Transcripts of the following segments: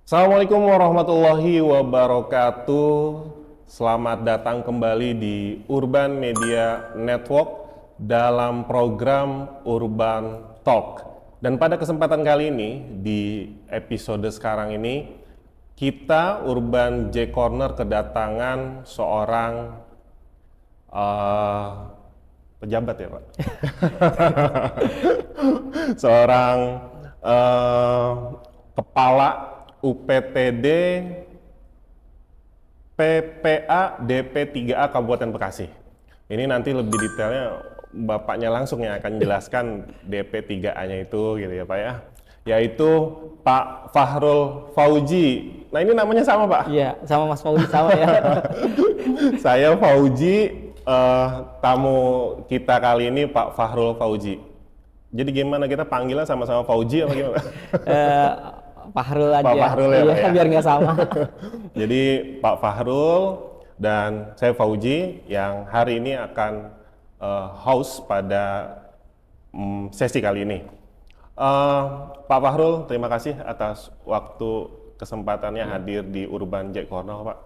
Assalamualaikum warahmatullahi wabarakatuh. Selamat datang kembali di Urban Media Network dalam program Urban Talk. Dan pada kesempatan kali ini, di episode sekarang ini, kita Urban J Corner kedatangan seorang pejabat ya Pak? Seorang kepala UPTD PPA DP3A Kabupaten Bekasi. Ini nanti lebih detailnya Bapaknya langsung yang akan jelaskan DP3A-nya itu gitu ya Pak ya. Yaitu Pak Fahrul Fauji. Nah ini namanya sama Pak? Iya, sama Mas Fauji sama ya. Saya Fauji, tamu kita kali ini Pak Fahrul Fauji. Jadi gimana kita panggilnya sama-sama Fauji apa gimana? Pak Fahrul aja. Pak Fahrul ya, iya, Pak ya? biar nggak sama. Jadi Pak Fahrul dan saya Fauji yang hari ini akan host pada sesi kali ini. Pak Fahrul, terima kasih atas waktu kesempatannya hadir di Urban J Corner, Pak.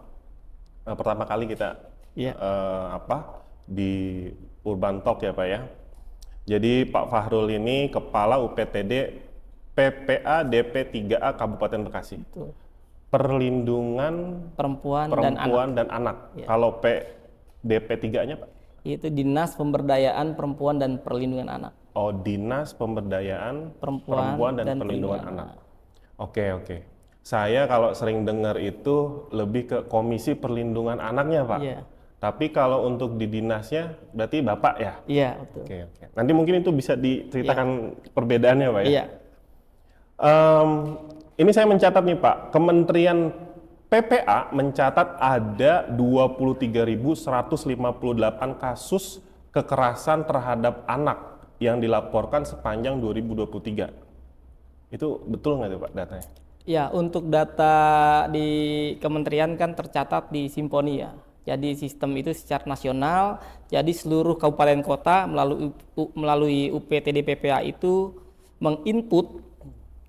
Pertama kali kita Iya. di Urban Talk ya Pak ya. Jadi Pak Fahrul ini Kepala UPTD PPA DP3A Kabupaten Bekasi. Betul. Perlindungan Perempuan dan anak. Ya. Kalau DP3-nya Pak? Itu Dinas Pemberdayaan Perempuan dan Perlindungan Anak. Oh, Dinas Pemberdayaan Perempuan dan Perlindungan Anak. Oke. Saya kalau sering dengar itu lebih ke Komisi Perlindungan Anaknya Pak. Iya. Tapi kalau untuk di dinasnya berarti Bapak ya? Iya, betul. Oke. Nanti mungkin itu bisa diceritakan perbedaannya Pak ya? Iya. Ini saya mencatat nih Pak, Kementerian PPA mencatat ada 23.158 kasus kekerasan terhadap anak yang dilaporkan sepanjang 2023. Itu betul nggak tuh Pak datanya? Ya, untuk data di kementerian kan tercatat di Simponi ya. Jadi sistem itu secara nasional, jadi seluruh kabupaten kota melalui UPTD PPA itu menginput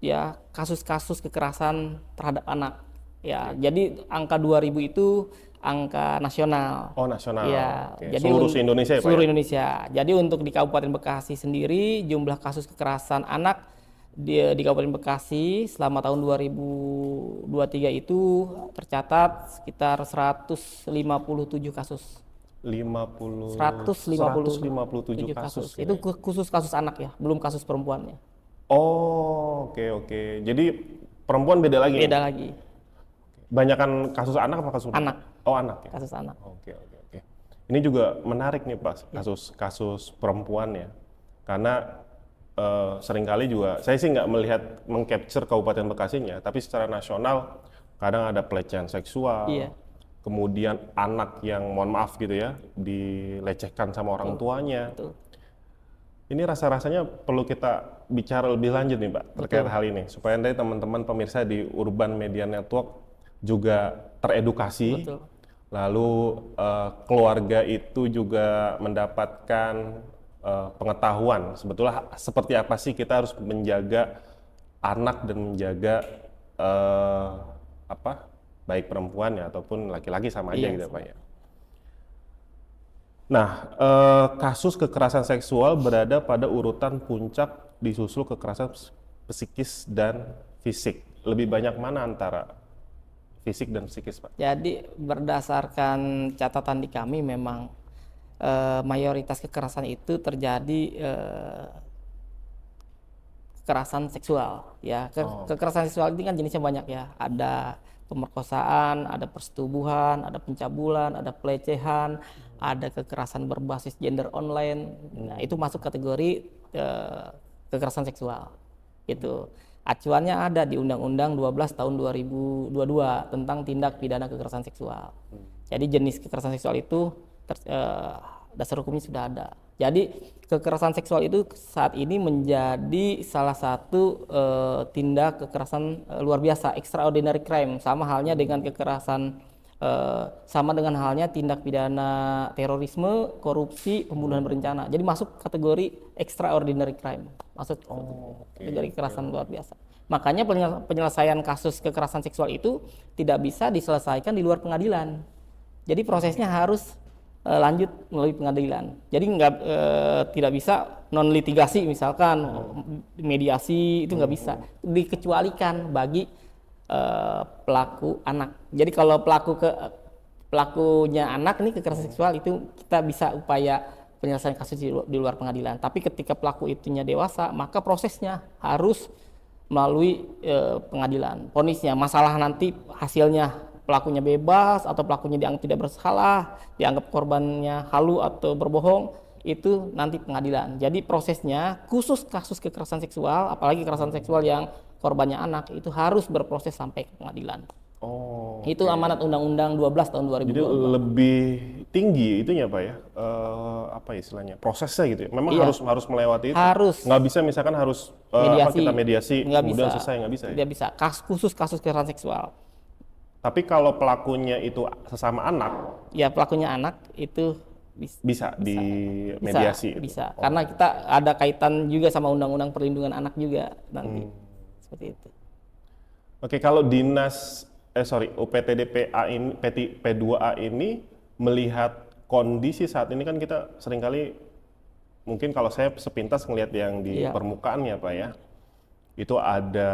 ya kasus-kasus kekerasan terhadap anak. Ya, jadi angka 2000 itu angka nasional. Oh, nasional. Ya, Oke. jadi Seluruh Indonesia ya Pak? Seluruh Ya? Indonesia. Jadi untuk di Kabupaten Bekasi sendiri jumlah kasus kekerasan anak di Kabupaten Bekasi selama tahun 2023 itu tercatat sekitar 157 kasus. 157 kasus. Itu khusus kasus anak ya, belum kasus perempuannya. Oh, oke. Jadi perempuan beda lagi? Beda lagi. Banyakan kasus anak apa kasus anak? Oh, anak ya? Kasus anak. Oke. Ini juga menarik nih Pak, kasus perempuan ya. Karena seringkali juga, saya sih nggak mengcapture Kabupaten Bekasinya, tapi secara nasional kadang ada pelecehan seksual, Iya. kemudian anak yang mohon maaf gitu ya, dilecehkan sama orang tuanya. Betul. Ini rasa-rasanya perlu kita bicara lebih lanjut nih Pak terkait hal ini, supaya nanti teman-teman pemirsa di Urban Media Network juga teredukasi. Betul. Lalu keluarga itu juga mendapatkan pengetahuan sebetulnya seperti apa sih kita harus menjaga anak dan menjaga baik perempuan ya ataupun laki-laki sama aja gitu Pak ya. Nah, kasus kekerasan seksual berada pada urutan puncak disusul kekerasan psikis dan fisik. Lebih banyak mana antara fisik dan psikis Pak? Jadi berdasarkan catatan di kami memang mayoritas kekerasan itu terjadi kekerasan seksual ya. Kekerasan seksual ini kan jenisnya banyak ya. Ada pemerkosaan, ada persetubuhan, ada pencabulan, ada pelecehan, ada kekerasan berbasis gender online. Nah, itu masuk kategori kekerasan seksual. Itu acuannya ada di Undang-Undang 12 tahun 2022 tentang tindak pidana kekerasan seksual. Jadi jenis kekerasan seksual itu dasar hukumnya sudah ada. Jadi kekerasan seksual itu saat ini menjadi salah satu tindak kekerasan luar biasa, extraordinary crime, sama halnya dengan kekerasan tindak pidana terorisme, korupsi, pembunuhan berencana. Jadi masuk kategori extraordinary crime, masuk kategori kekerasan luar biasa. Makanya penyelesaian kasus kekerasan seksual itu tidak bisa diselesaikan di luar pengadilan. Jadi prosesnya harus lanjut melalui pengadilan. Jadi tidak bisa non litigasi misalkan mediasi itu nggak bisa, dikecualikan bagi pelaku anak. Jadi kalau pelakunya anak ini kekerasan seksual itu kita bisa upaya penyelesaian kasus di luar pengadilan. Tapi ketika pelaku itunya dewasa, maka prosesnya harus melalui pengadilan. Vonisnya, masalah nanti hasilnya pelakunya bebas atau pelakunya dianggap tidak bersalah, dianggap korbannya halu atau berbohong, itu nanti pengadilan. Jadi prosesnya khusus kasus kekerasan seksual, apalagi kekerasan seksual yang korbannya anak, itu harus berproses sampai ke pengadilan. Oh, itu amanat Undang-Undang 12 tahun 2022. Jadi lebih tinggi itunya Pak ya, apa istilahnya, prosesnya gitu ya. Memang Iya. harus melewati itu. Harus. Nggak bisa misalkan harus kita mediasi, Nggak kemudian bisa. selesai, nggak bisa ya. Tidak bisa. Khusus kasus kekerasan seksual. Tapi kalau pelakunya itu sesama anak, Ya pelakunya anak itu bisa di mediasi. Bisa. Karena kita ada kaitan juga sama Undang-Undang Perlindungan Anak juga nanti. Seperti itu. Oke, kalau dinas UPTD-PA ini, P2A ini melihat kondisi saat ini kan kita seringkali, mungkin kalau saya sepintas ngelihat yang di permukaannya Pak ya, itu ada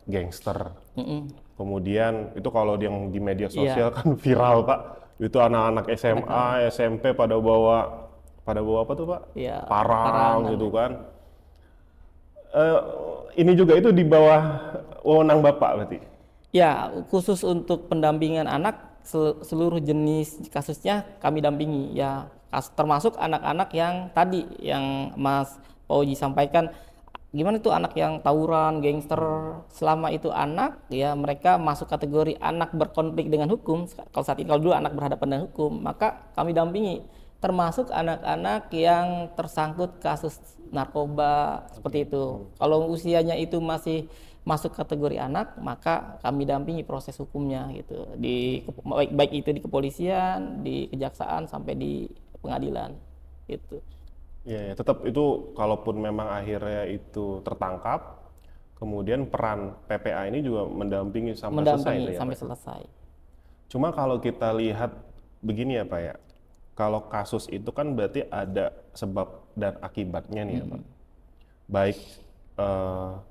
gangster. Kemudian itu kalau yang di media sosial kan viral Pak, itu anak-anak SMA, SMP pada bawa apa tuh Pak? Iya, Parang gitu kan. Ini juga itu di bawah wewenang Bapak berarti? Ya, khusus untuk pendampingan anak, seluruh jenis kasusnya kami dampingi. Ya, termasuk anak-anak yang tadi yang Mas Pauji sampaikan, gimana itu anak yang tawuran, gangster, selama itu anak, ya mereka masuk kategori anak berkonflik dengan hukum. Kalau saat ini, kalau dulu anak berhadapan dengan hukum, maka kami dampingi. Termasuk anak-anak yang tersangkut kasus narkoba, seperti itu. Kalau usianya itu masih masuk kategori anak, maka kami dampingi proses hukumnya gitu. Baik itu di kepolisian, di kejaksaan, sampai di pengadilan gitu. Ya, tetap itu kalaupun memang akhirnya itu tertangkap, kemudian peran PPA ini juga mendampingi sampai selesai. Sampai selesai. Cuma kalau kita lihat begini ya Pak ya, kalau kasus itu kan berarti ada sebab dan akibatnya nih ya Pak. Baik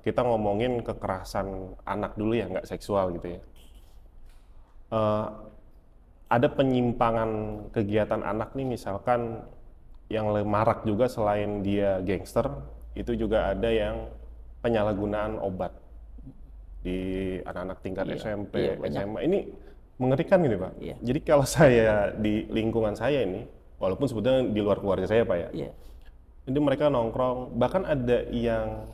kita ngomongin kekerasan anak dulu ya, nggak seksual gitu ya. Ada penyimpangan kegiatan anak nih, misalkan yang marak juga selain dia gangster, itu juga ada yang penyalahgunaan obat di anak-anak tingkat SMP, SMA. Ini mengerikan gitu Pak. Iya. Jadi kalau saya di lingkungan saya ini, walaupun sebetulnya di luar keluarga saya Pak ya, ini mereka nongkrong, bahkan ada yang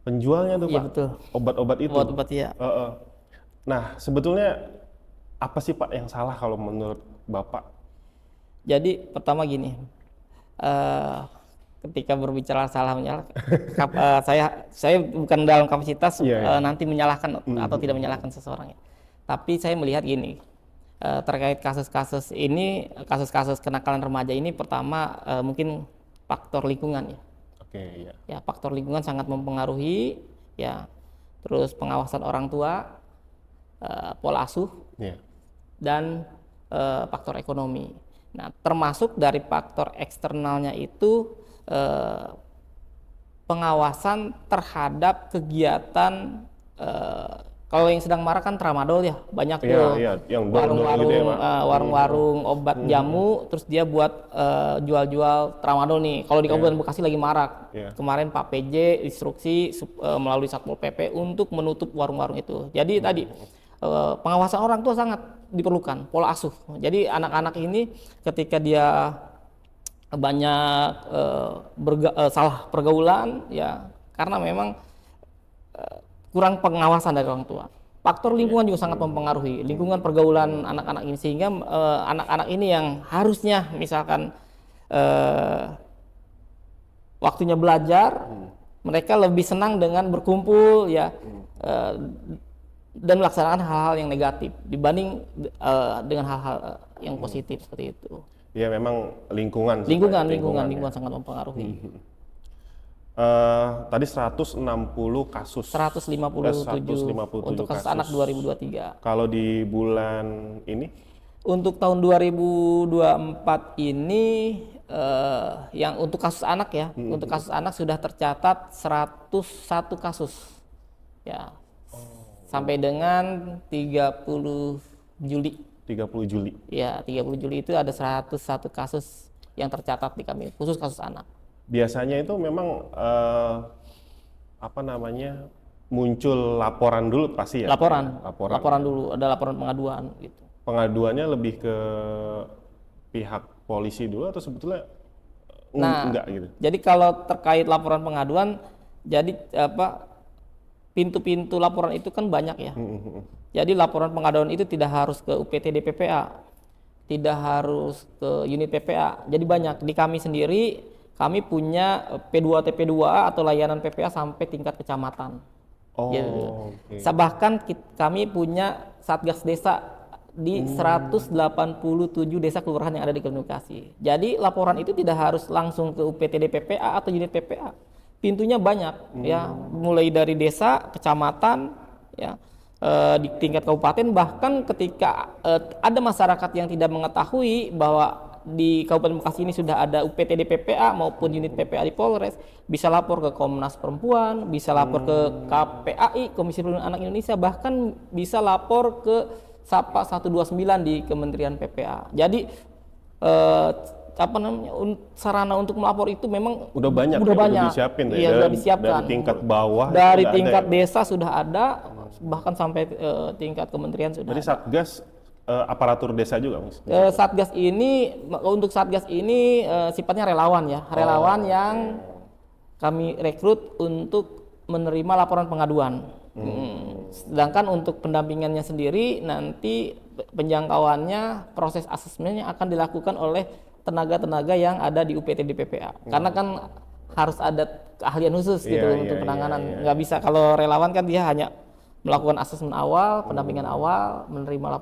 penjualnya tuh Pak, betul. Obat-obat itu. Obat-obat ya. Nah sebetulnya apa sih Pak yang salah kalau menurut Bapak? Jadi pertama gini, ketika berbicara salah menyalah, saya bukan dalam kapasitas nanti menyalahkan atau tidak menyalahkan seseorang ya. Tapi saya melihat gini, terkait kasus-kasus ini, kasus-kasus kenakalan remaja ini, pertama mungkin faktor lingkungan ya. Ya, faktor lingkungan sangat mempengaruhi ya. Terus pengawasan orang tua, pola asuh, dan faktor ekonomi. Nah, termasuk dari faktor eksternalnya itu pengawasan terhadap kegiatan, kalau yang sedang marak kan tramadol ya, banyak tuh warung-warung obat jamu, terus dia buat jual-jual tramadol nih. Kalau di Kabupaten Bekasi lagi marak. Kemarin Pak PJ instruksi melalui Satpol PP untuk menutup warung-warung itu. Jadi tadi pengawasan orang tua sangat diperlukan, pola asuh. Jadi anak-anak ini ketika dia banyak salah pergaulan ya, karena memang kurang pengawasan dari orang tua. Faktor lingkungan juga sangat mempengaruhi, lingkungan pergaulan anak-anak ini, sehingga anak-anak ini yang harusnya misalkan waktunya belajar, mereka lebih senang dengan berkumpul ya, dan melaksanakan hal-hal yang negatif dibanding dengan hal-hal yang positif seperti itu. Ya memang lingkungan Lingkungan sangat mempengaruhi. Tadi 160 kasus. 157 untuk kasus anak 2023. Kalau di bulan ini? Untuk tahun 2024 ini yang untuk kasus anak ya, untuk kasus anak sudah tercatat 101 kasus. Ya. Sampai dengan 30 Juli. 30 Juli. Ya, 30 Juli itu ada 101 kasus yang tercatat di kami, khusus kasus anak. Biasanya itu memang muncul laporan dulu pasti ya? Laporan dulu, ada laporan pengaduan gitu. Pengaduannya lebih ke pihak polisi dulu atau sebetulnya enggak gitu? Jadi kalau terkait laporan pengaduan, jadi pintu-pintu laporan itu kan banyak ya. Jadi laporan pengaduan itu tidak harus ke UPT DPPA, tidak harus ke unit PPA. Jadi banyak. Di kami sendiri, kami punya P2TP2A atau layanan PPA sampai tingkat kecamatan. Okay. Bahkan kami punya Satgas Desa di 187 desa kelurahan yang ada di Bekasi. Jadi laporan itu tidak harus langsung ke UPT DPPA atau unit PPA. Pintunya banyak ya, mulai dari desa, kecamatan, ya, di tingkat kabupaten, bahkan ketika ada masyarakat yang tidak mengetahui bahwa di Kabupaten Bekasi ini sudah ada UPT DPPA maupun unit PPA di Polres, bisa lapor ke Komnas Perempuan, bisa lapor ke KPAI, Komisi Perlindungan Anak Indonesia, bahkan bisa lapor ke SAPA 129 di Kementerian PPA. Jadi sarana untuk melapor itu memang udah banyak disiapin ya, disiapkan. Dari tingkat bawah, dari tingkat desa sudah ada, bahkan sampai tingkat kementerian sudah. Jadi Satgas aparatur desa juga, Mas? Satgas ini, untuk Satgas ini sifatnya relawan ya, relawan yang kami rekrut untuk menerima laporan pengaduan. Sedangkan untuk pendampingannya sendiri nanti penjangkauannya, proses asesmennya akan dilakukan oleh tenaga-tenaga yang ada di UPT DPPA. Karena kan harus ada keahlian khusus gitu untuk penanganan. Nggak bisa kalau relawan kan dia hanya melakukan asesmen awal, pendampingan awal, menerima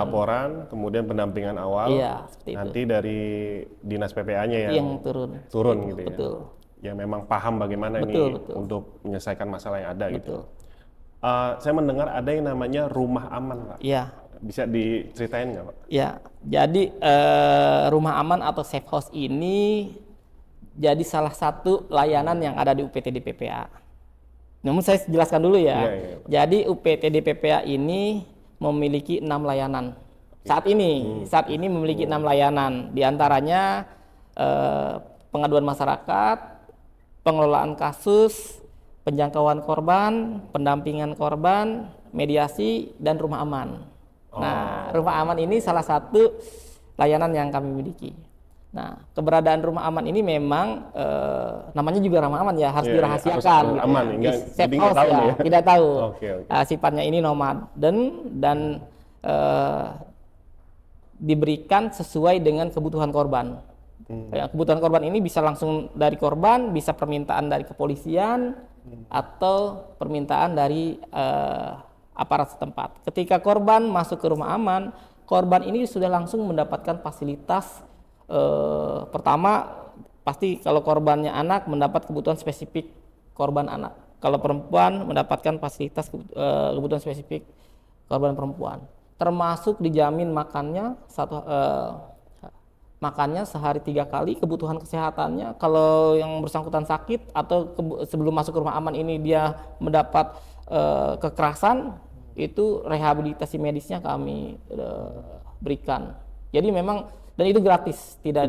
laporan, kemudian pendampingan awal. Iya, seperti nanti itu. Dari dinas PPA-nya yang turun gitu ya. Betul. Yang memang paham bagaimana betul. Untuk menyelesaikan masalah yang ada gitu. Betul. Saya mendengar ada yang namanya rumah aman, Pak. Iya. Bisa diceritain nggak, Pak? Ya, jadi rumah aman atau safe house ini jadi salah satu layanan yang ada di UPT DPPA. Namun saya jelaskan dulu ya. Jadi UPT DPPA ini memiliki 6 layanan. Saat ini memiliki 6 layanan. Di antaranya pengaduan masyarakat, pengelolaan kasus, penjangkauan korban, pendampingan korban, mediasi, dan rumah aman. Nah, rumah aman ini salah satu layanan yang kami miliki. Nah, keberadaan rumah aman ini memang namanya juga rumah aman ya, harus dirahasiakan. Harus aman, safe house ya, tidak tahu. Sifatnya ini nomaden dan diberikan sesuai dengan kebutuhan korban. Kebutuhan korban ini bisa langsung dari korban, bisa permintaan dari kepolisian, atau permintaan dari aparat setempat. Ketika korban masuk ke rumah aman, korban ini sudah langsung mendapatkan fasilitas. Pertama, pasti kalau korbannya anak mendapat kebutuhan spesifik korban anak. Kalau perempuan mendapatkan fasilitas kebutuhan spesifik korban perempuan. Termasuk dijamin makannya makannya sehari 3 kali, kebutuhan kesehatannya. Kalau yang bersangkutan sakit atau sebelum masuk ke rumah aman ini dia mendapat kekerasan, itu rehabilitasi medisnya kami berikan. Jadi memang, dan itu gratis, tidak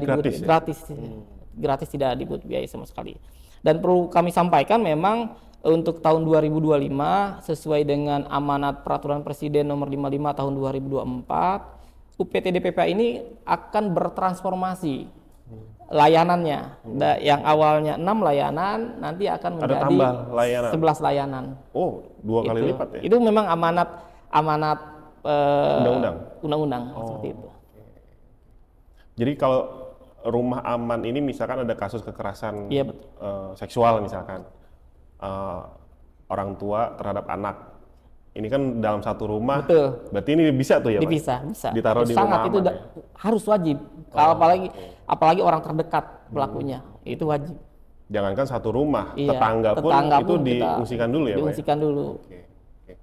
gratis, tidak dipungut biaya sama sekali. Dan perlu kami sampaikan memang untuk tahun 2025 sesuai dengan amanat Peraturan Presiden Nomor 55 tahun 2024, UPT DPPA ini akan bertransformasi layanannya. Yang awalnya 6 layanan nanti akan menjadi 11 layanan. Oh, 2 kali lipat ya? Itu memang amanat undang-undang seperti itu. Jadi kalau rumah aman ini misalkan ada kasus kekerasan seksual misalkan, orang tua terhadap anak, ini kan dalam satu rumah. Betul. Berarti ini bisa tuh ya, Pak? Bisa. Ditaruh di rumah aman. Itu harus wajib. Apalagi orang terdekat pelakunya, itu wajib. jangankan satu rumah, Iya, tetangga pun tetangga itu pun kita diungsikan dulu ya Pak ya? diungsikan dulu. Oke, oke.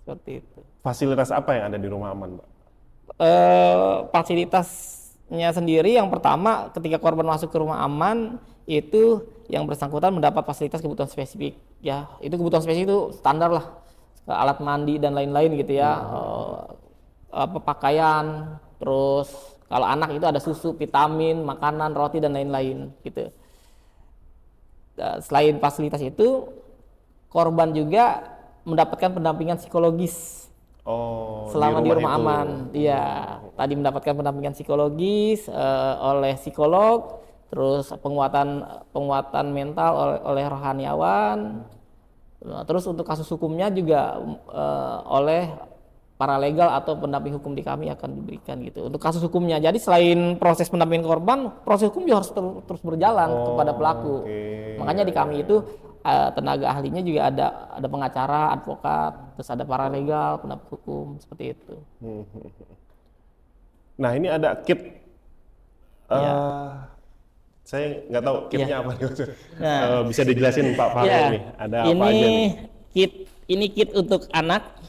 Seperti itu. Fasilitas apa yang ada di rumah aman Pak? Fasilitasnya sendiri yang pertama ketika korban masuk ke rumah aman itu yang bersangkutan mendapat fasilitas kebutuhan spesifik ya, itu kebutuhan spesifik itu standar lah, alat mandi dan lain-lain gitu ya, pakaian, terus kalau anak itu ada susu, vitamin, makanan, roti dan lain-lain gitu. Selain fasilitas itu korban juga mendapatkan pendampingan psikologis Oh, selama di rumah itu. aman. Iya, tadi mendapatkan pendampingan psikologis oleh psikolog, terus penguatan mental oleh rohaniawan. Terus untuk kasus hukumnya juga oleh paralegal atau pendamping hukum di kami akan diberikan gitu. Untuk kasus hukumnya. Jadi selain proses pendampingan korban, proses hukum juga harus terus berjalan kepada pelaku. Oke. Makanya di kami itu tenaga ahlinya juga ada pengacara, advokat, terus ada paralegal, pendamping hukum seperti itu. Nah, ini ada kit. Iya. Saya nggak tahu kitnya apa nih. Nah. Bisa dijelasin Pak Farul Ya, nih, ada apa aja nih? ini kit untuk anak.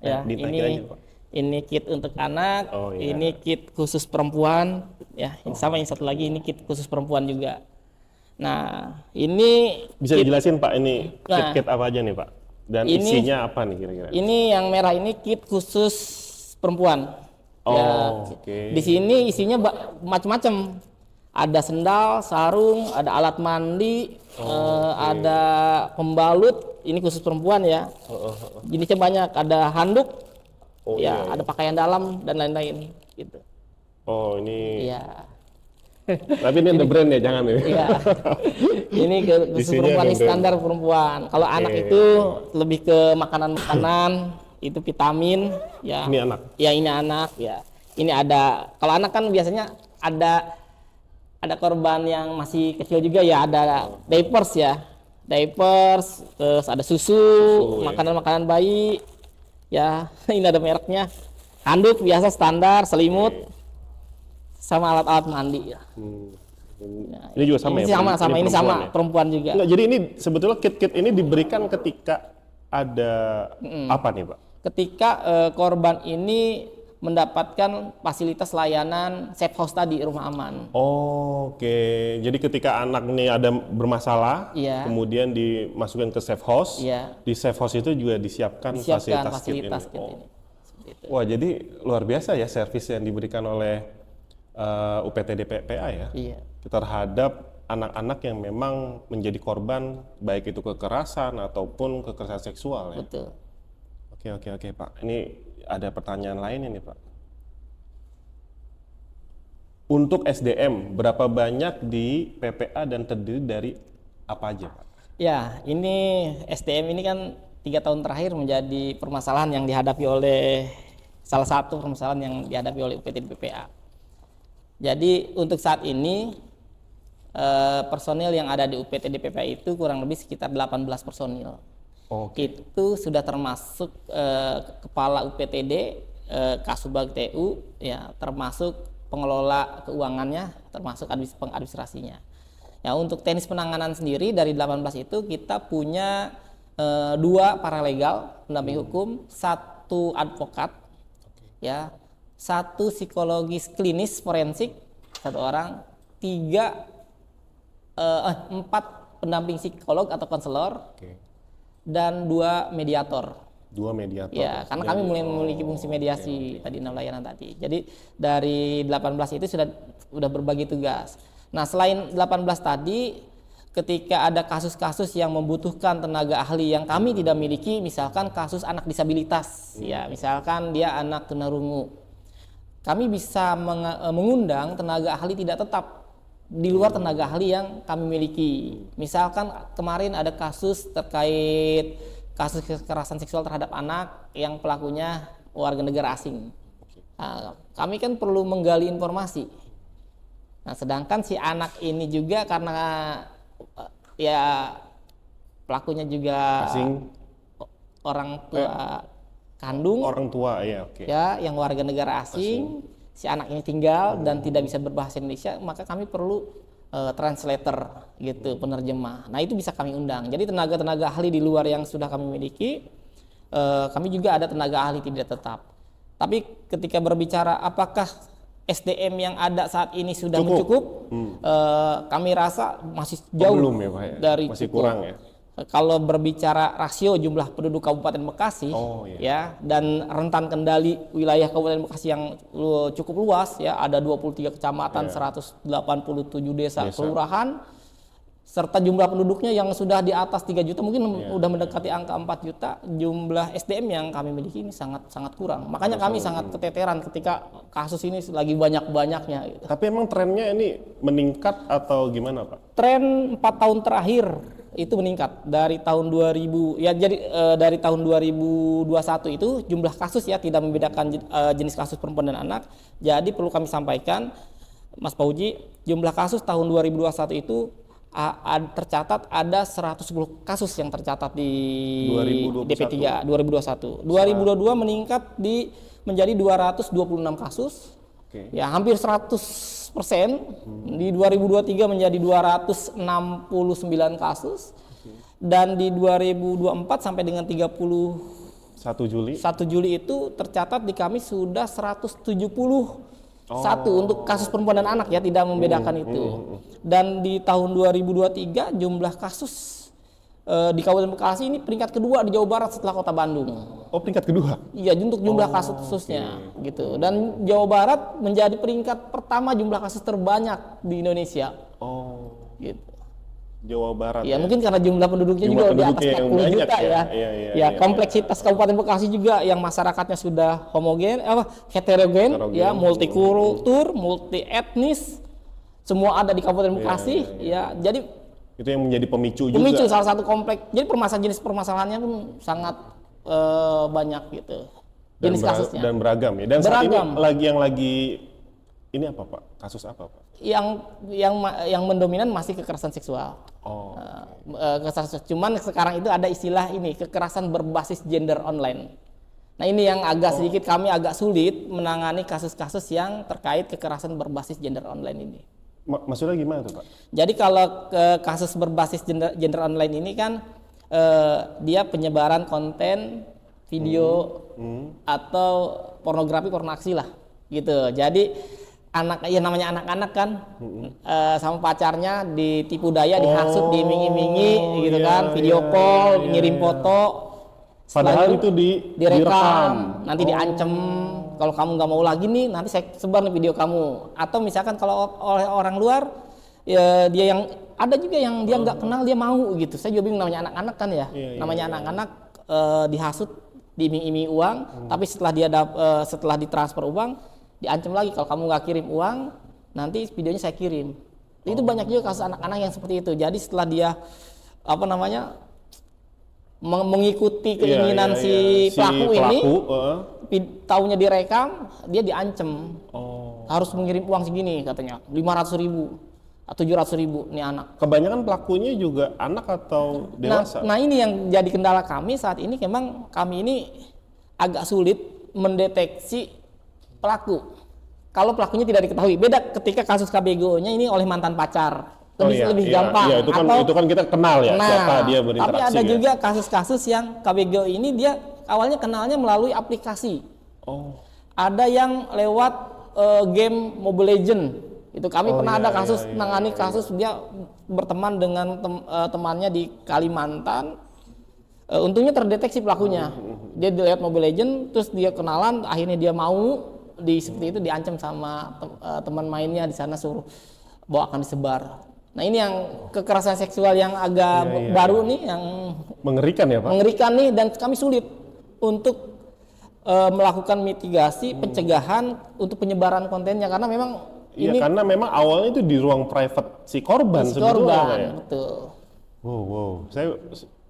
Ya, Ditagih aja, Pak. ini kit untuk anak. Oh, iya. Ini kit khusus perempuan. Ya, sama yang satu lagi ini kit khusus perempuan juga. Nah, ini Bisa dijelasin Pak ini Nah. kit-kit apa aja nih Pak? Dan Ini- isinya apa nih kira-kira? Ini yang merah ini kit khusus perempuan. Oh, oke. Di sini isinya macam-macam. Ada sendal, sarung, ada alat mandi, ada pembalut. Ini khusus perempuan ya. Jenisnya banyak. Ada handuk, Oh, ya, iya. ada pakaian dalam dan lain-lain. Gitu. Oh, ini. Iya. Tapi ini ada brand ya, jangan ya. Iya. Ini khusus Isinya perempuan, ini ada standar perempuan. Kalau anak itu lebih ke makanan-makanan, itu vitamin, ya. Ini anak. Ya, ini anak, ya. Ini ada. Kalau anak kan biasanya ada korban yang masih kecil juga ya, ada diapers ya. Diapers, terus ada susu, ya. makanan-makanan bayi. Ya, ini ada mereknya. Handuk biasa standar, selimut, sama alat-alat mandi ya. Ini juga sama Ini ya? sama, ini perempuan sama, ya? perempuan juga. Enggak, jadi ini sebetulnya kit-kit ini diberikan ketika ada apa nih Pak? Ketika korban ini mendapatkan fasilitas layanan safe house tadi, rumah aman. Oke, jadi ketika anak ini ada bermasalah, Iya. kemudian dimasukkan ke safe house, Iya. di safe house itu juga disiapkan, Disiapkan fasilitas fasilitas kit kit ini. ini. Seperti itu. Wah, jadi luar biasa ya servis yang diberikan oleh UPTD PPA ya, Iya. terhadap anak-anak yang memang menjadi korban baik itu kekerasan ataupun kekerasan seksual ya. Betul. Oke Pak. Ini ada pertanyaan lain ini Pak. Untuk SDM berapa banyak di PPA dan terdiri dari apa aja Pak? Ya, ini SDM ini kan 3 tahun terakhir menjadi permasalahan yang dihadapi oleh salah satu permasalahan yang dihadapi oleh UPTD PPA. Jadi untuk saat ini personil yang ada di UPTD PPA itu kurang lebih sekitar 18 personil. Oke. Itu sudah termasuk kepala UPTD, Kasubag TU, ya, termasuk pengelola keuangannya, termasuk pengadministrasinya. Ya, untuk teknis penanganan sendiri dari 18 itu kita punya 2 paralegal pendamping hukum, 1 advokat, ya, 1 psikologis klinis forensik 1 orang, 4 pendamping psikolog atau konselor, Oke. dan 2 mediator. 2 mediator. Ya, karena kami mulai memiliki fungsi mediasi tadi 6 layanan tadi. Jadi dari 18 itu sudah berbagi tugas. Nah, selain 18 tadi, ketika ada kasus-kasus yang membutuhkan tenaga ahli yang kami tidak miliki, misalkan kasus anak disabilitas, ya, misalkan dia anak tunarungu, kami bisa mengundang tenaga ahli tidak tetap di luar tenaga ahli yang kami miliki. Misalkan kemarin ada kasus terkait kasus kekerasan seksual terhadap anak yang pelakunya warga negara asing. Nah, kami kan perlu menggali informasi. Nah, sedangkan si anak ini juga karena ya pelakunya juga Asing. orang tua kandung, Orang tua ya, oke. ya, yang warga negara asing. Si anak ini tinggal dan tidak bisa berbahasa Indonesia, maka kami perlu translator gitu, penerjemah. Nah itu bisa kami undang. Jadi tenaga-tenaga ahli di luar yang sudah kami miliki, kami juga ada tenaga ahli tidak tetap. Tapi ketika berbicara apakah SDM yang ada saat ini sudah mencukup, kami rasa masih jauh belum ya, Pak, ya? dari masih cukup. kurang ya. Kalau berbicara rasio jumlah penduduk Kabupaten Bekasi, ya, dan rentan kendali wilayah Kabupaten Bekasi yang cukup luas, ya, ada 23 kecamatan, 187 desa, kelurahan, serta jumlah penduduknya yang sudah di atas 3 juta, mungkin udah mendekati angka 4 juta, jumlah SDM yang kami miliki ini sangat kurang. Makanya kami sangat keteteran ketika kasus ini lagi banyak-banyaknya. Gitu. Tapi emang trennya ini meningkat atau gimana, Pak? Tren 4 tahun terakhir itu meningkat dari tahun 2000 ya, jadi dari tahun 2021 itu jumlah kasus, ya, tidak membedakan jenis kasus perempuan dan anak. Jadi perlu kami sampaikan, Mas Fauji, jumlah kasus tahun 2021 itu tercatat ada 110 kasus yang tercatat di 2021. DP3 2021. 2022 meningkat menjadi 226 kasus. Ya, hampir 100%. Di 2023 menjadi 269 kasus. Dan di 2024 sampai dengan 31 Juli itu tercatat di kami sudah 171 untuk kasus perempuan dan anak, ya, tidak membedakan itu. Dan di tahun 2023 jumlah kasus di Kabupaten Bekasi ini peringkat kedua di Jawa Barat setelah Kota Bandung. Oh, peringkat kedua? Iya, untuk jumlah kasusnya, gitu. Dan Jawa Barat menjadi peringkat pertama jumlah kasus terbanyak di Indonesia. Oh, gitu. Jawa Barat. Ya, mungkin karena jumlah penduduknya juga di atas 40 juta, ya. Ya, kompleksitas Kabupaten Bekasi juga yang masyarakatnya sudah heterogen, ya, multikultur, multi etnis, semua ada di Kabupaten Bekasi, ya. Jadi itu yang menjadi pemicu juga. Pemicu salah satu kompleks. Jadi jenis permasalahannya pun sangat banyak gitu. Jenis kasusnya. Dan beragam, ya. Dan beragam. Saat ini yang lagi ini apa, Pak? Kasus apa, Pak? Yang mendominan masih kekerasan seksual. Kekerasan, cuman sekarang itu ada istilah ini, kekerasan berbasis gender online. Nah, ini yang sedikit kami agak sulit menangani kasus-kasus yang terkait kekerasan berbasis gender online ini. Maksudnya gimana tuh, Pak? Jadi kalau kasus berbasis gender online ini kan dia penyebaran konten video atau pornografi lah gitu. Jadi namanya anak-anak kan sama pacarnya ditipu daya, dihasut, diiming-imingi gitu kan, video call, ngirim foto, padahal itu direkam, nanti diancam, kalau kamu nggak mau lagi nih, nanti saya sebar nih video kamu. Atau misalkan kalau oleh orang luar, ya, dia yang ada juga yang dia nggak kenal dia mau gitu. Saya juga bingung, namanya anak-anak kan, ya, namanya anak-anak dihasut, diiming-iming uang, tapi setelah ditransfer uang, diancam lagi, kalau kamu nggak kirim uang, nanti videonya saya kirim. Itu banyak juga kasus anak-anak yang seperti itu. Jadi setelah dia mengikuti keinginan si pelaku ini, tahunya direkam, dia diancam, harus mengirim uang segini katanya, 500.000 atau 700.000 nih anak. Kebanyakan pelakunya juga anak atau dewasa. Nah, ini yang jadi kendala kami saat ini. Memang kami ini agak sulit mendeteksi pelaku kalau pelakunya tidak diketahui. Beda ketika kasus KBGO-nya ini oleh mantan pacar. Lebih gampang. Iya, itu kan kita kenal, ya, siapa dia berinteraksi. Tapi ada juga kasus-kasus yang KBGO ini dia awalnya kenalnya melalui aplikasi. Ada yang lewat game Mobile Legend. Itu kami pernah ada kasus, nangani kasus dia berteman dengan temannya di Kalimantan. Untungnya terdeteksi pelakunya. Dia lewat Mobile Legend, terus dia kenalan, akhirnya dia mau seperti itu, diancam sama teman mainnya di sana, suruh bahwa akan disebar. Nah, ini yang kekerasan seksual yang agak baru nih, yang mengerikan, ya, Pak? Mengerikan nih, dan kami sulit untuk melakukan mitigasi, pencegahan untuk penyebaran kontennya, karena memang karena memang awalnya itu di ruang private si korban sebetulnya, ya? Betul. Wow, saya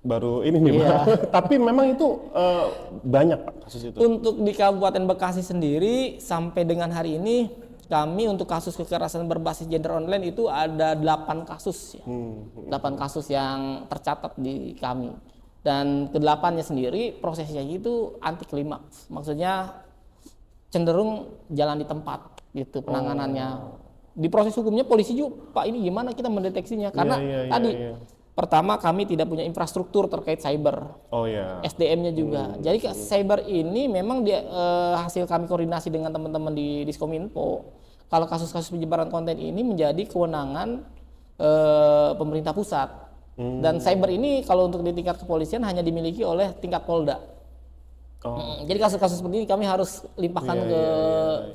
baru ini nih, Pak. Tapi memang itu banyak, Pak, kasus itu. Untuk di Kabupaten Bekasi sendiri sampai dengan hari ini, kami untuk kasus kekerasan berbasis gender online itu ada 8 kasus, ya. 8 kasus yang tercatat di kami. Dan ke-8-nya sendiri prosesnya itu anti klimaks. Maksudnya cenderung jalan di tempat gitu penanganannya. Di proses hukumnya polisi juga, Pak ini gimana kita mendeteksinya? Karena tadi pertama kami tidak punya infrastruktur terkait cyber, SDM-nya juga. Jadi cyber ini memang hasil kami koordinasi dengan teman-teman di Diskominfo. Kalau kasus-kasus penyebaran konten ini menjadi kewenangan pemerintah pusat. Dan cyber ini kalau untuk di tingkat kepolisian hanya dimiliki oleh tingkat Polda. Jadi kasus-kasus seperti ini kami harus limpahkan ke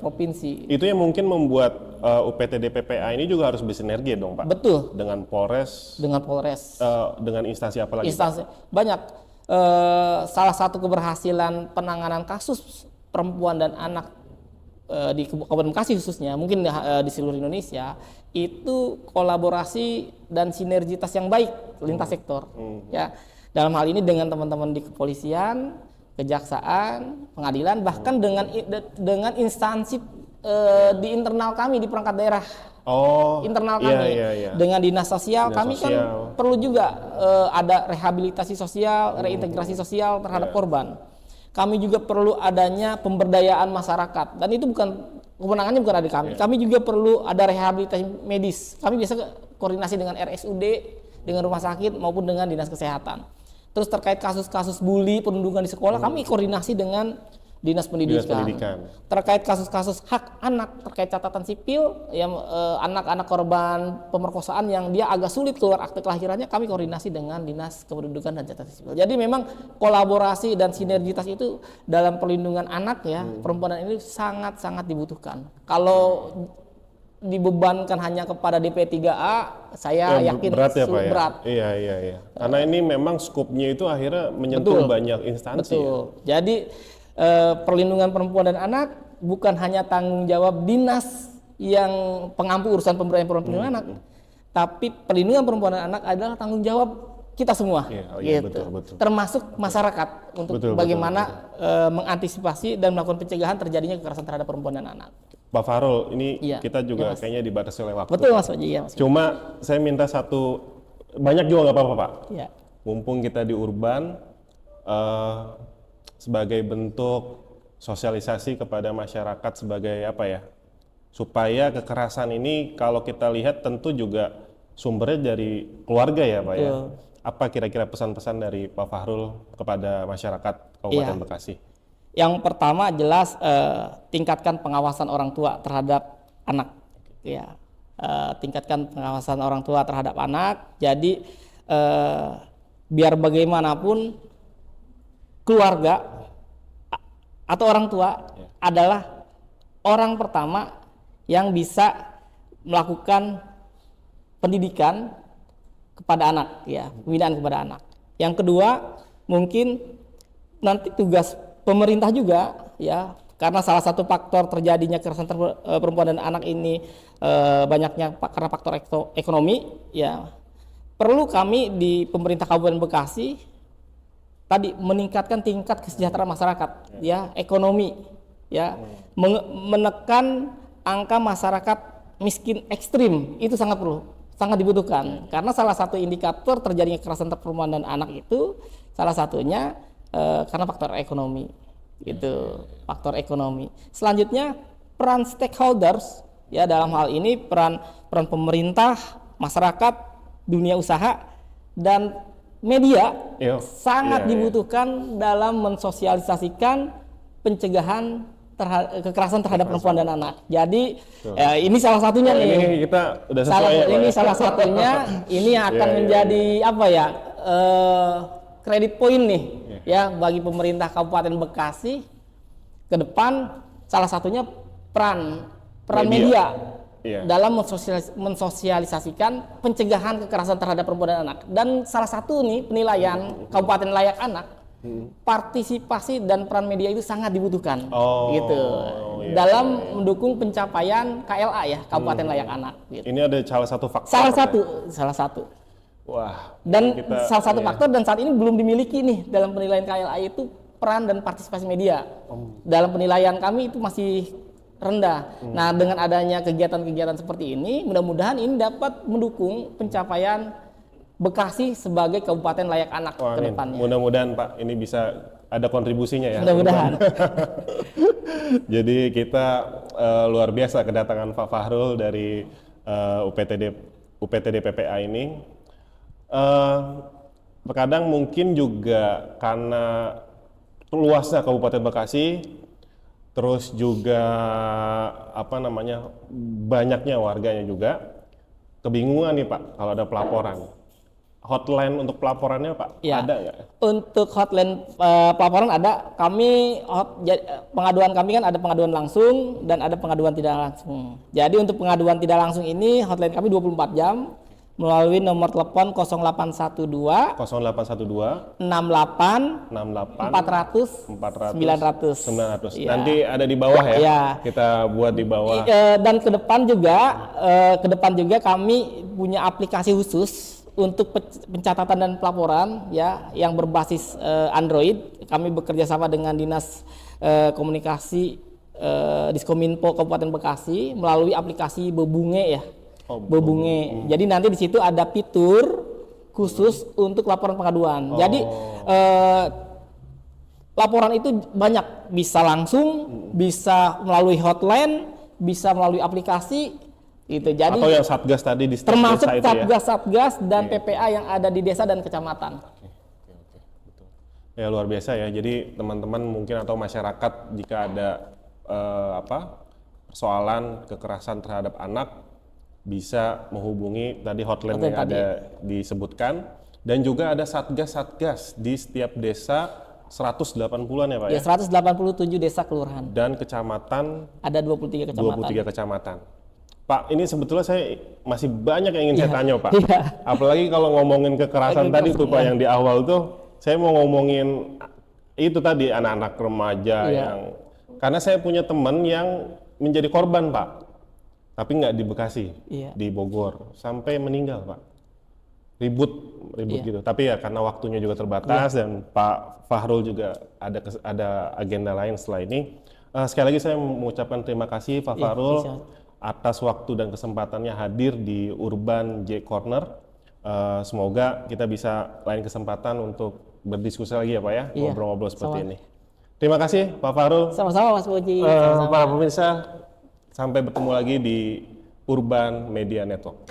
provinsi. Itu yang mungkin membuat UPTD PPA ini juga harus bersinergi dong, Pak. Betul. Dengan Polres. Dengan instansi apa lagi? Instansi banyak. Salah satu keberhasilan penanganan kasus perempuan dan anak di Kabupaten Bekasi khususnya, mungkin di seluruh Indonesia, itu kolaborasi dan sinergitas yang baik lintas sektor. Ya, dalam hal ini dengan teman-teman di kepolisian, kejaksaan, pengadilan, bahkan dengan instansi di internal kami di perangkat daerah. Internal kami dengan dinas sosial, kami kan perlu juga ada rehabilitasi sosial, reintegrasi sosial terhadap korban. Kami juga perlu adanya pemberdayaan masyarakat, dan itu bukan kewenangannya bukan ada kami. Kami juga perlu ada rehabilitasi medis. Kami biasa koordinasi dengan RSUD, dengan rumah sakit maupun dengan dinas kesehatan. Terus terkait kasus-kasus bully, perundungan di sekolah, kami koordinasi dengan Dinas Pendidikan. Terkait kasus-kasus hak anak, terkait catatan sipil, yang anak-anak korban pemerkosaan yang dia agak sulit keluar akte kelahirannya, kami koordinasi dengan Dinas Kependudukan dan Catatan Sipil. Jadi memang kolaborasi dan sinergitas itu dalam perlindungan anak ya, perempuan ini sangat-sangat dibutuhkan. Kalau dibebankan hanya kepada DP3A, saya yakin berat ya, Pak, ya? berat. Iya. Karena ini memang skupnya itu akhirnya menyentuh banyak instansi. Betul. Ya? Jadi perlindungan perempuan dan anak bukan hanya tanggung jawab dinas yang pengampu urusan pemberdayaan perempuan dan anak, tapi perlindungan perempuan dan anak adalah tanggung jawab kita semua, gitu. Betul. Termasuk masyarakat untuk bagaimana mengantisipasi dan melakukan pencegahan terjadinya kekerasan terhadap perempuan dan anak. Pak Fahrul, ini kita juga kayaknya dibatasi oleh waktu. Betul Mas Waji, ya, Mas. Cuma saya minta satu, banyak juga nggak apa-apa Pak. Ya. Mumpung kita di urban, sebagai bentuk sosialisasi kepada masyarakat sebagai apa ya, supaya kekerasan ini kalau kita lihat tentu juga sumbernya dari keluarga ya Pak ya. Apa kira-kira pesan-pesan dari Pak Fahrul kepada masyarakat Kabupaten Bekasi? Yang pertama jelas tingkatkan pengawasan orang tua terhadap anak, ya. Tingkatkan pengawasan orang tua terhadap anak. Jadi biar bagaimanapun keluarga atau orang tua adalah orang pertama yang bisa melakukan pendidikan kepada anak, ya, pembinaan kepada anak. Yang kedua, mungkin nanti tugas pemerintah juga, ya, karena salah satu faktor terjadinya kekerasan perempuan dan anak ini banyaknya karena faktor ekonomi, ya. Perlu kami di pemerintah Kabupaten Bekasi tadi meningkatkan tingkat kesejahteraan masyarakat, ya, ekonomi, ya, menekan angka masyarakat miskin ekstrim, itu sangat perlu, sangat dibutuhkan, karena salah satu indikator terjadinya kekerasan perempuan dan anak itu salah satunya karena faktor ekonomi, itu faktor ekonomi. Selanjutnya peran stakeholders, ya, dalam hal ini peran pemerintah, masyarakat, dunia usaha dan media sangat dibutuhkan dalam mensosialisasikan pencegahan kekerasan terhadap perempuan dan anak. Jadi ini salah satunya nih. Ini kita udah sesuai. Ini salah satunya. Ini akan menjadi apa ya? Kredit poin nih, ya, bagi pemerintah Kabupaten Bekasi ke depan. Salah satunya peran media. Dalam mensosialisasikan pencegahan kekerasan terhadap perempuan dan anak. Dan salah satu nih penilaian Kabupaten Layak Anak, partisipasi dan peran media itu sangat dibutuhkan, gitu, dalam mendukung pencapaian KLA, ya, Kabupaten Layak Anak. Gitu. Ini ada salah satu faktor. Salah satu. Wah. Dan salah satu faktor dan saat ini belum dimiliki nih dalam penilaian KLA itu peran dan partisipasi media. Dalam penilaian kami itu masih rendah. Nah, dengan adanya kegiatan-kegiatan seperti ini, mudah-mudahan ini dapat mendukung pencapaian Bekasi sebagai kabupaten layak anak Wah, ke amin. depannya. Mudah-mudahan Pak ini bisa ada kontribusinya ya. Mudah-mudahan. Jadi kita luar biasa kedatangan Pak Fahrul dari UPTD PPA ini. Terkadang mungkin juga karena luasnya Kabupaten Bekasi, terus juga apa namanya banyaknya warganya juga, kebingungan nih Pak kalau ada pelaporan. Hotline untuk pelaporannya Pak, Ya. ada nggak? Untuk hotline pelaporan ada. Pengaduan kami kan ada pengaduan langsung dan ada pengaduan tidak langsung. Jadi untuk pengaduan tidak langsung ini hotline kami 24 jam melalui nomor telepon 0812 0812 68 68 400 900. 900. Iya. Nanti ada di bawah ya. Iya. Kita buat di bawah. Dan ke depan juga kami punya aplikasi khusus untuk pencatatan dan pelaporan ya yang berbasis Android. Kami bekerja sama dengan Dinas Komunikasi Diskominfo Kabupaten Bekasi melalui aplikasi Bebunge ya. Bebunge. Jadi nanti di situ ada fitur khusus untuk laporan pengaduan. Jadi laporan itu banyak, bisa langsung, bisa melalui hotline, bisa melalui aplikasi. Gitu. Jadi Atau yang Satgas tadi di setiap termasuk desa itu ya. Satgas dan PPA yang ada di desa dan kecamatan. Oke, betul. Ya luar biasa ya. Jadi teman-teman mungkin atau masyarakat jika ada persoalan kekerasan terhadap anak bisa menghubungi tadi hotline yang ada disebutkan, dan juga ada satgas-satgas di setiap desa 180-an ya Pak ya. Ya 187 desa kelurahan. Dan kecamatan Ada 23 kecamatan. 23 kecamatan. Pak, ini sebetulnya saya masih banyak yang ingin saya tanya Pak. Iya. Apalagi kalau ngomongin kekerasan tadi tuh Pak yang di awal tuh, saya mau ngomongin itu tadi anak-anak remaja yang, karena saya punya teman yang menjadi korban Pak, tapi nggak di Bekasi, di Bogor, sampai meninggal Pak. Ribut gitu. Tapi ya karena waktunya juga terbatas dan Pak Fahrul juga ada agenda lain setelah ini. Sekali lagi saya mengucapkan terima kasih Pak Fahrul atas waktu dan kesempatannya hadir di Urban J Corner. Semoga kita bisa lain kesempatan untuk berdiskusi lagi ya Pak ya, ngobrol-ngobrol seperti ini. Terima kasih Pak Fahrul. Sama-sama Mas Puji. Para pemirsa, sampai bertemu lagi di Urban Media Network.